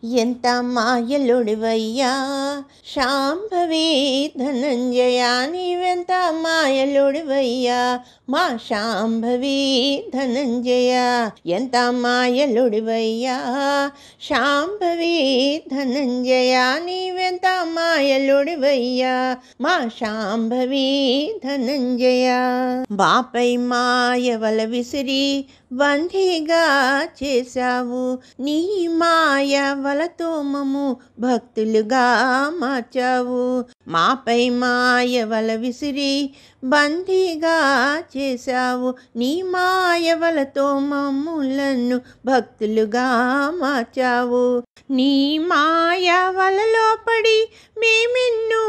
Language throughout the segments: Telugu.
ఎంత మాయలుడివయ్యా శాంభవి ధనంజయ, నీవెంత మాయలుడివయ్యా మా శాంభవి ధనంజయ. ఎంత మాయలుడివయ్యా శాంభవి ధనంజయ, నీవెంత మాయలుడివయ్యా మా శాంభవి ధనంజయ. బాపై మాయవల విసిరి బంధిగా చేశావు, నీ మాయ వలతో మము భక్తులుగా మార్చావు. మాపై మాయవల విసిరి బందీగా చేశావు, నీ మాయవలతో మమ్ములను భక్తులుగా మార్చావు. నీ మాయ వలలో పడి మేమెన్నో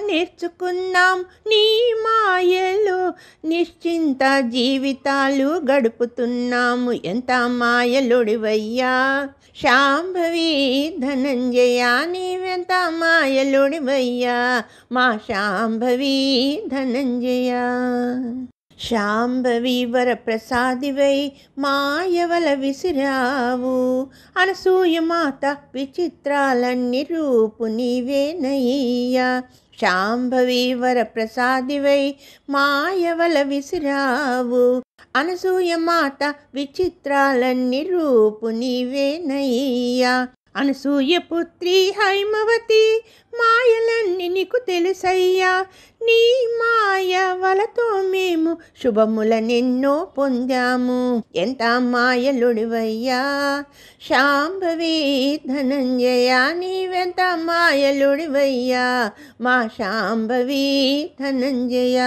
నేర్చుకున్నాం, నీ మాయలో నిశ్చింత జీవితాలు గడుపుతున్నాము. ఎంత మాయలుడివయ్యా శాంభవి ధనంజయ, నీవెంత మాయలుడివయ్యా మా శాంభవి ధనంజయ. శాంభవి వరప్రసాదివై మాయవల విసిరావు, అనసూయ మాత విచిత్రాలన్నీ రూపు నీవేనయ్యా. శాంభవి వరప్రసాదివై మాయవల విసిరావు, అనసూయ మాత విచిత్రాలన్నీ రూపు నీవేనయ్యా. అనసూయ పుత్రి హైమవతి మాయలన్నీ నీకు తెలుసయ్యా, నీ మాయ వలతో మేము శుభములనెన్నో పొందాము. ఎంత మాయలుడివయ్యా శాంభవి ధనంజయ, నీవెంత మాయలుడివయ్యా మా శాంభవి ధనంజయ.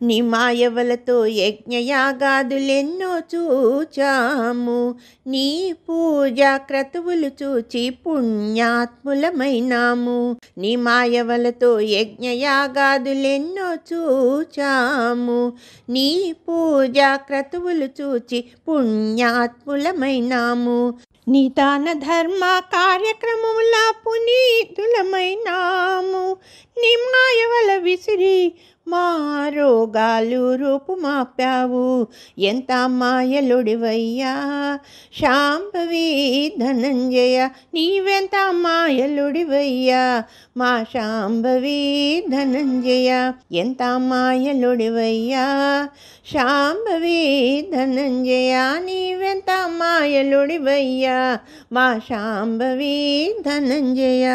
నీ మాయవలతో యజ్ఞయాగాదులెన్నో చూచాము, నీ పూజా క్రతువులు చూచి పుణ్యాత్ములమైనాము. నీ మాయవలతో యజ్ఞయాగాదులెన్నో చూచాము, నీ పూజా క్రతువులు చూచి పుణ్యాత్ములమైనాము. నీ దాన ధర్మ కార్యక్రమముల పునీతులమైనాము. నీ మాయవల విసిరి మా రోగాలు రూపుమాపావు. ఎంత మాయలుడివయ్యా శాంభవి ధనంజయ, నీవెంత మాయలుడివయ్యా మా శాంభవి ధనంజయ. ఎంత మాయలుడివయ్యా శాంభవి ధనంజయ, నీవెంత మాయలుడివయ్యా మా శాంభవి ధనంజయ.